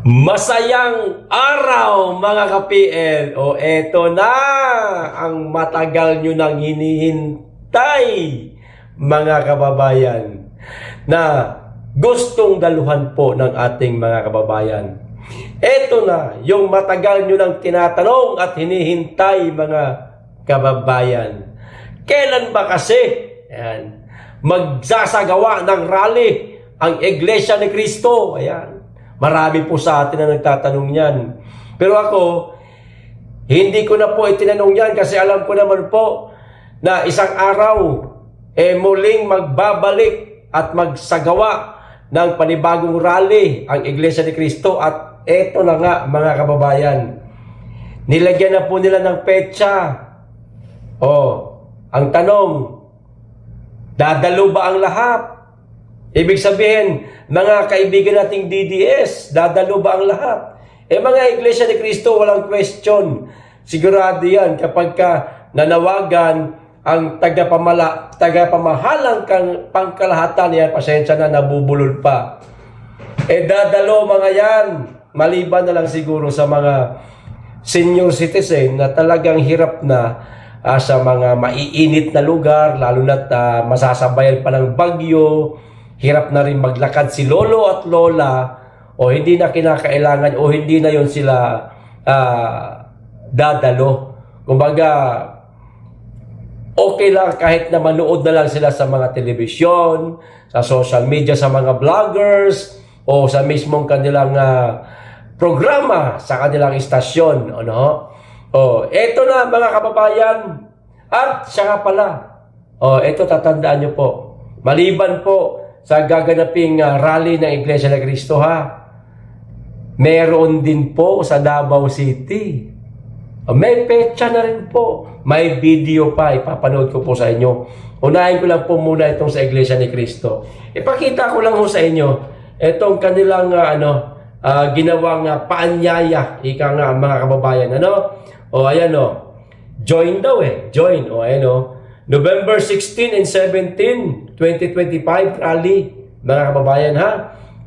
Masayang araw mga ka-PL. O eto na ang matagal nyo nang hinihintay mga kababayan na gustong daluhan po ng ating mga kababayan. Eto na yung matagal nyo nang tinatanong at hinihintay mga kababayan. Kailan ba kasi magsasagawa ng rally ang Iglesia ni Cristo? Ayan. Marami po sa atin na nagtatanong yan. Pero ako, hindi ko na po itinanong yan kasi alam ko naman po na isang araw muling magbabalik at magsagawa ng panibagong rally ang Iglesia ni Cristo. At eto na nga mga kababayan, nilagyan na po nila ng petsa. Ang tanong, dadalo ba ang lahat? Ibig sabihin, mga kaibigan nating DDS, dadalo ba ang lahat? Mga Iglesia ni Cristo, walang question. Sigurado yan kapag nanawagan ang tagapamahalang pangkalahatan, yan, pasensya na, nabubulol pa. Dadalo mga yan, maliban na lang siguro sa mga senior citizen na talagang hirap na sa mga maiinit na lugar, lalo na't masasabayan pa ng bagyo. Hirap na rin maglakad si lolo at lola o hindi na kinakailangan o hindi na yon sila dadalo. Kumbaga, okay lang kahit na manood na lang sila sa mga telebisyon, sa social media, sa mga vloggers o sa mismong kanilang programa sa kanilang istasyon. Eto na mga kababayan. At siya pala, eto tatandaan nyo po, maliban po sa gaganaping rally ng Iglesia ni Cristo meron din po sa Davao City. May petsa na rin po. May video pa, ipapanood ko po sa inyo. Unahin ko lang po muna itong sa Iglesia ni Cristo. Ipakita ko lang po sa inyo itong kanilang ginawang paanyaya, ika nga mga kababayan. Ayan join daw join. Ayan November 16 and 17, 2025 rally, mga kababayan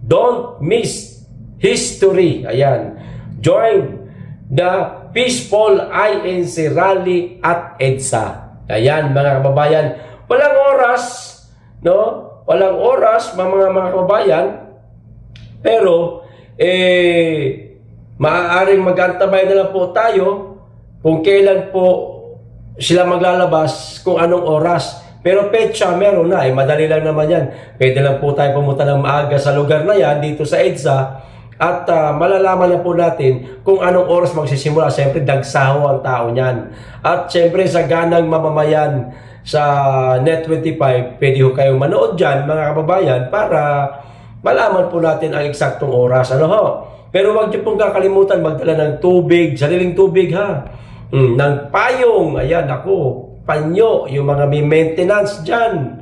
Don't miss history. Ayan. Join the Peaceful INC rally at EDSA. Ayan, mga kababayan. Walang oras, Walang oras, mga kababayan. Pero, maaaring mag-antabay na lang po tayo kung kailan po sila maglalabas, kung anong oras. Pero petsa, meron na. Madali lang naman yan. Pwede lang po tayo pumunta ng maaga sa lugar na yan, dito sa EDSA. At malalaman na po natin kung anong oras magsisimula. Siyempre, dagsaho ang tao niyan. At siyempre, sa ganang mamamayan sa Net25, pwede ho kayong manood dyan, mga kababayan, para malaman po natin ang eksaktong oras. Pero wag niyo pong kakalimutan magdala ng tubig, sariling tubig ng payong, ayan, panyo, yung mga may maintenance dyan.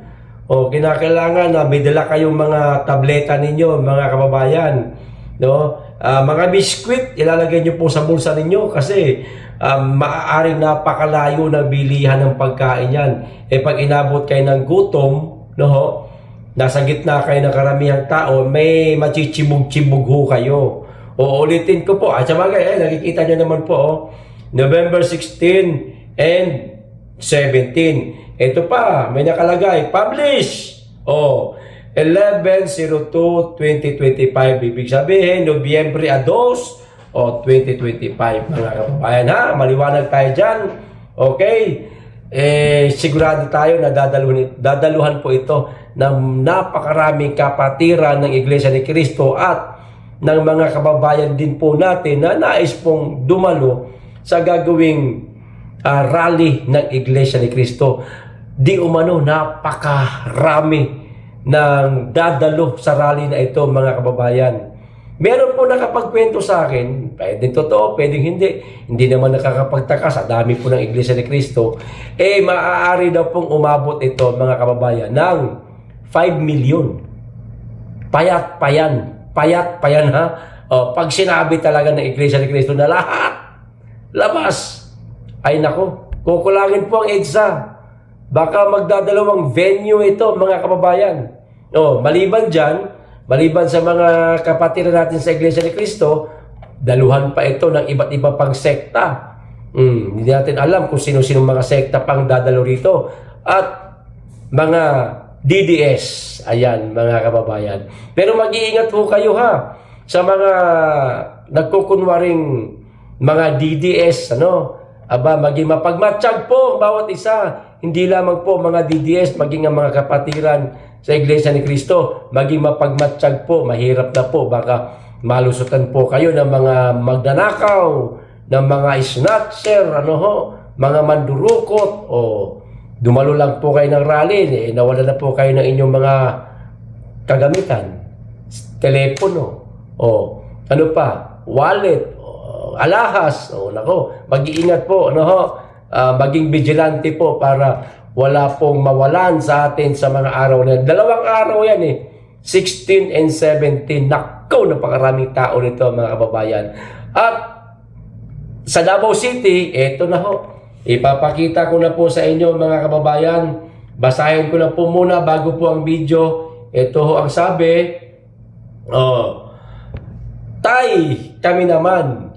Kinakailangan na may dala kayong mga tableta ninyo, mga kababayan. Mga biskwit, ilalagay nyo po sa bulsa ninyo kasi maaaring napakalayo na bilihan ng pagkain yan. Pag inabot kayo ng gutom, nasa gitna kayo ng karamihang tao, may machichibog-chibog ho kayo. Ulitin ko po, at sa bagay, nakikita nyo naman po, November 16 and 17. Ito pa, may nakalagay, publish! 11/02/2025. Ibig sabihin, Nobyembre 2, 2025. Mga kababayan maliwanag tayo dyan. Okay? Sigurado tayo na dadaluhan po ito ng napakaraming kapatiran ng Iglesia ni Cristo at ng mga kababayan din po natin na nais pong dumalo sa gagawing rally ng Iglesia ni Cristo. Di umano, napakarami ng dadalo sa rally na ito, mga kababayan. Meron po nakapagkwento sa akin, pwedeng totoo, pwedeng hindi. Hindi naman nakakapagtaka sa dami po ng Iglesia ni Cristo. Maaari daw pong umabot ito, mga kababayan, ng 5 million. Payat pa yan. Pag sinabi talaga ng Iglesia ni Cristo na lahat labas, ay nako, kukulangin po ang EDSA. Baka magdadalawang venue ito, mga kababayan. Maliban dyan, Maliban sa mga kapatid natin sa Iglesia ni Cristo, daluhan pa ito ng iba't iba pang sekta. Hindi natin alam kung sino-sino mga sekta pang dadalo rito. At mga DDS, ayan mga kababayan. Pero mag-iingat po kayo ha sa mga nagkukunwaring mga DDS, maging mapagmatsyag po bawat isa. Hindi lamang po mga DDS, maging ang mga kapatiran sa Iglesia ni Cristo, maging mapagmatsyag po. Mahirap na po, baka malusutan po kayo ng mga magnanakaw, ng mga snatcher, mga mandurukot, o dumalo lang po kayo ng rally, nawala na po kayo ng inyong mga kagamitan, telepono, o ano pa, wallet, o alahas, mag-iingat po, maging vigilante po para wala pong mawalan sa atin sa mga araw na. 2 araw yan 16 and 17. Nakaw, napakaraming tao nito mga kababayan. At sa Davao City, eto na ipapakita ko na po sa inyo mga kababayan. Basahin ko na po muna bago po ang video. Ito ang sabi. Kami naman,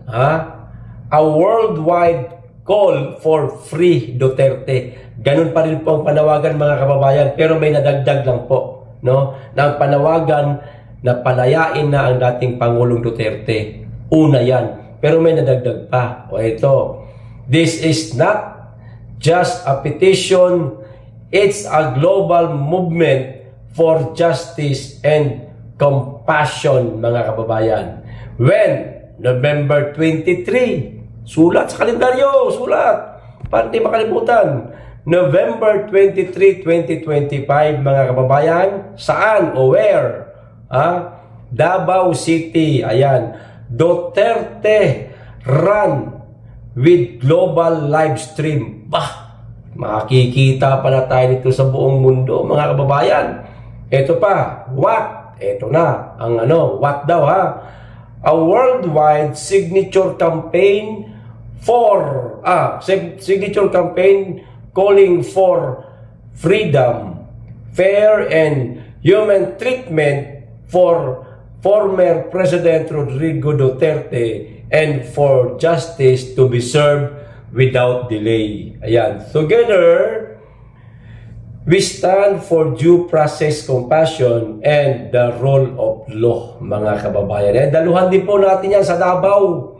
a worldwide call for free Duterte. Ganun pa rin po ang panawagan mga kababayan, pero may nadagdag lang po, ng panawagan na palayain na ang dating Pangulong Duterte. Una yan, pero may nadagdag pa. Ito, this is not just a petition, it's a global movement for justice and compassion mga kababayan. When November 23, sulat sa kalendaryo, sulat, para hindi makalimutan. November 23, 2025, mga kababayan, saan o where? Davao City, ayan. Duterte run with global live stream. Makikita pala tayo dito sa buong mundo, mga kababayan. Ito pa, what? Ito na, ang what daw A worldwide signature campaign calling for freedom, fair and human treatment for former President Rodrigo Duterte and for justice to be served without delay. Ayan. Together, we stand for due process, compassion, and the rule of law, mga kababayan. Daluhan din po natin yan sa Davao.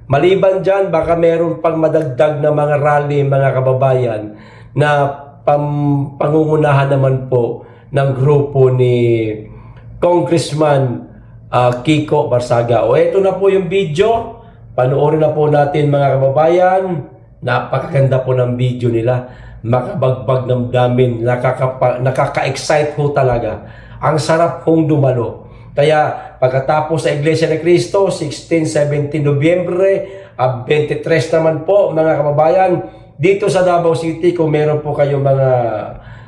Maliban dyan, baka meron pang madagdag na mga rally, mga kababayan, na pangungunahan naman po ng grupo ni Congressman Kiko Barsaga. Ito na po yung video. Panoorin na po natin mga kababayan. Napakaganda po ng video nila. Makabagbag ng damin. Nakaka-excite ho talaga. Ang sarap hong dumalo. Kaya pagkatapos sa Iglesia ni Cristo, 16-17 Nobyembre, 23 naman po mga kababayan, dito sa Davao City, kung meron po kayong mga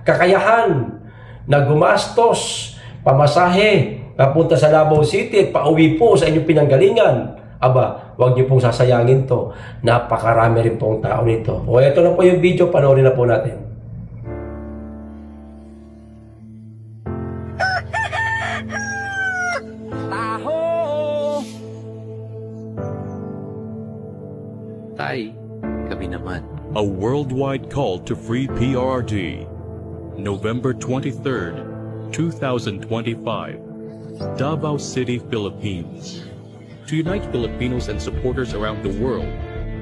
kakayahan na gumastos, pamasahe, papunta sa Davao City at pauwi po sa inyong pinanggalingan, huwag niyo pong sasayangin to. Napakarami rin pong tao nito. Ito na po yung video, panoorin na po natin. Kami naman. A worldwide call to free PRRD. November 23rd, 2025. Davao City, Philippines. To unite Filipinos and supporters around the world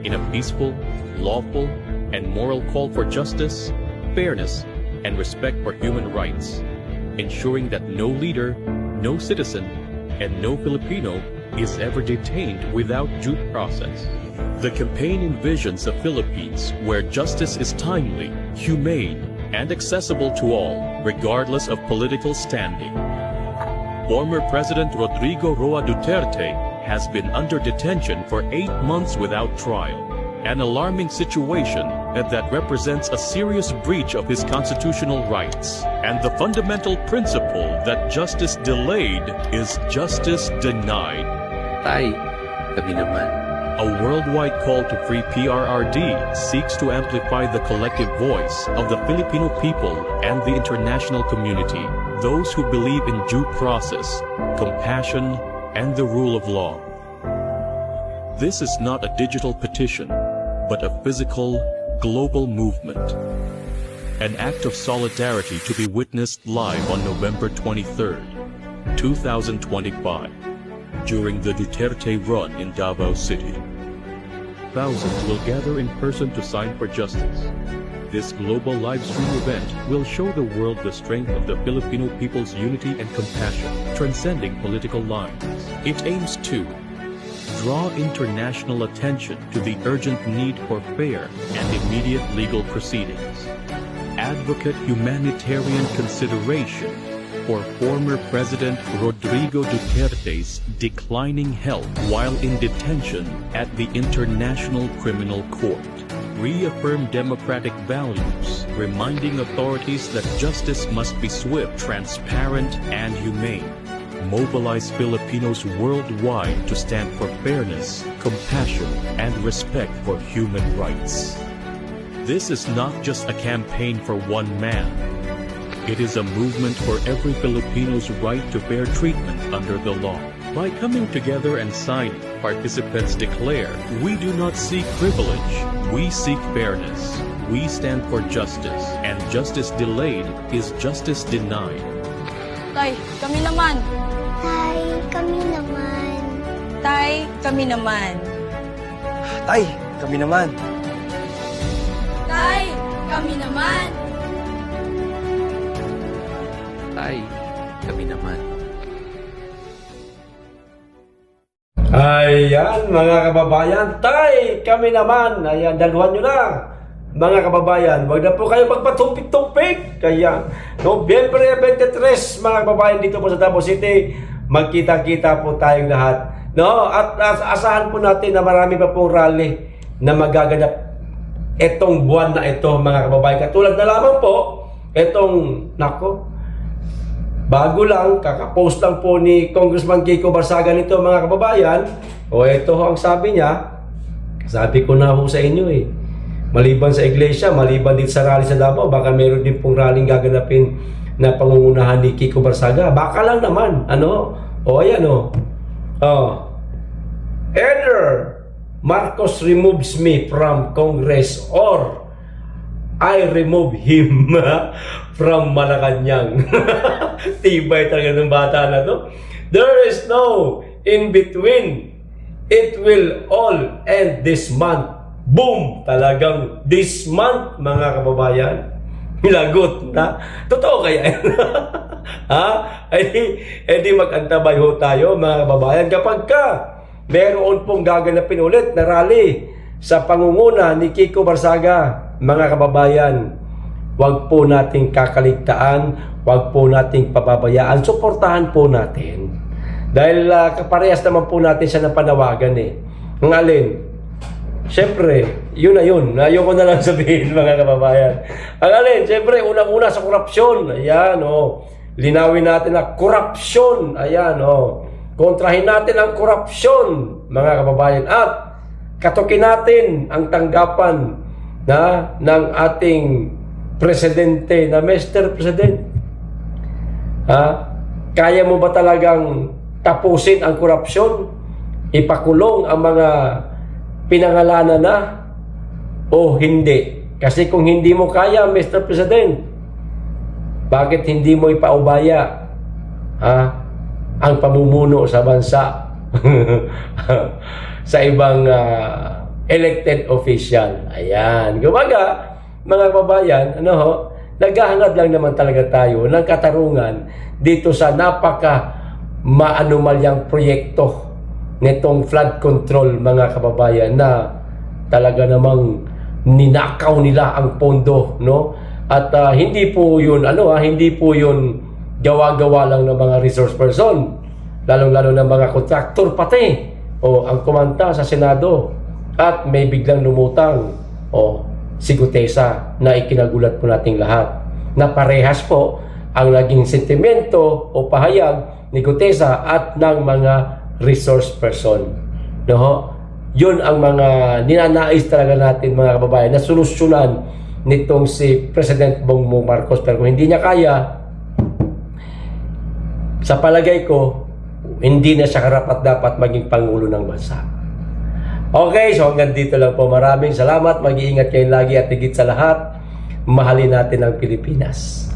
in a peaceful, lawful, and moral call for justice, fairness, and respect for human rights, ensuring that no leader, no citizen, and no Filipino is ever detained without due process. The campaign envisions a Philippines where justice is timely, humane, and accessible to all, regardless of political standing. Former President Rodrigo Roa Duterte has been under detention for 8 months without trial, an alarming situation that represents a serious breach of his constitutional rights and the fundamental principle that justice delayed is justice denied. Kami naman. A worldwide call to free PRRD seeks to amplify the collective voice of the Filipino people and the international community. those who believe in due process, compassion, and the rule of law. This is not a digital petition, but a physical, global movement. An act of solidarity to be witnessed live on November 23rd, 2025, during the Duterte run in Davao City. Thousands will gather in person to sign for justice. This global live stream event will show the world the strength of the Filipino people's unity and compassion, transcending political lines. It aims to draw international attention to the urgent need for fair and immediate legal proceedings, advocate humanitarian consideration for former President Rodrigo Duterte's declining health while in detention at the International Criminal Court, reaffirm democratic values, reminding authorities that justice must be swift, transparent, and humane, mobilize Filipinos worldwide to stand for fairness, compassion, and respect for human rights. This is not just a campaign for one man. It is a movement for every Filipino's right to fair treatment under the law. By coming together and signing, participants declare, "We do not seek privilege, we seek fairness. We stand for justice, and justice delayed is justice denied." Tay, kami naman. Tay, kami naman. Tay, kami naman. Tay, kami naman. Tay, kami naman. Tay, kami naman. Ayan, mga kababayan, tay, kami naman. Ayan, daluhan nyo na. Mga kababayan, wag na po kayo magpatumpik-tumpik. Kaya, Nobyembre 23, mga kababayan, dito po sa Davao City, magkita-kita po tayong lahat. No? At asahan po natin na marami pa pong rally na magaganap etong buwan na ito, mga kababayan. Katulad na lamang po, etong, bago lang, kakapost lang po ni Congressman Kiko Barsaga nito, mga kababayan. O ito ang sabi niya, sabi ko na ho sa inyo maliban sa iglesia, maliban dito sa rally sa Davao, baka meron din pong rallying gaganapin na pangungunahan ni Kiko Barsaga. Baka lang naman, ayan either Marcos removes me from Congress or I remove him from Malacanang. Tibay talaga ng bata na to. There is no in between. It will all end this month. Boom! Talagang this month, mga kababayan. Lagot na. Totoo kaya yan? Di mag-antabay ho tayo, mga kababayan. Kapag meron pong gaganapin ulit na rally sa pangunguna ni Kiko Barsaga, mga kababayan, wag po nating kakaligtaan, wag po nating pababayaan, suportahan po natin. Dahil kaparehas naman po natin siya ng panawagan Ang alin? Siyempre, yun na yun. Ayoko na lang sabihin, mga kababayan. Ang alin? Siyempre, unang-una sa korupsyon. Ayan, linawin natin na korupsyon. Ayan, kontrahin natin ang korupsyon, mga kababayan. At katukin natin ang tanggapan ng ating presidente na Mr. President. Kaya mo ba talagang tapusin ang korupsyon? Ipakulong ang mga pinangalanan na o hindi? Kasi kung hindi mo kaya, Mr. President, bakit hindi mo ipaubaya ang pamumuno sa bansa sa ibang elected official? Ayan. Gumaga, mga kababayan, naghahangad lang naman talaga tayo ng katarungan dito sa napaka maanumalyang proyekto nitong flood control, mga kababayan, na talaga namang ninakaw nila ang pondo, At hindi po yun, hindi po yun gawa-gawa lang ng mga resource person, lalong-lalo ng mga kontraktor pati, ang kumanta sa Senado, at may biglang lumutang, si Gutesa, na ikinagulat po nating lahat, na parehas po ang naging sentimento o pahayag ni Gutesa at ng mga resource person. Yun ang mga ninanais talaga natin, mga kababayan, na solusyonan nitong si President Bongbong Marcos. Pero kung hindi niya kaya, sa palagay ko, hindi na siya karapat-dapat maging Pangulo ng bansa. Okay, so hanggang dito lang po. Maraming salamat. Mag-iingat kayo lagi at higit sa lahat, mahalin natin ang Pilipinas.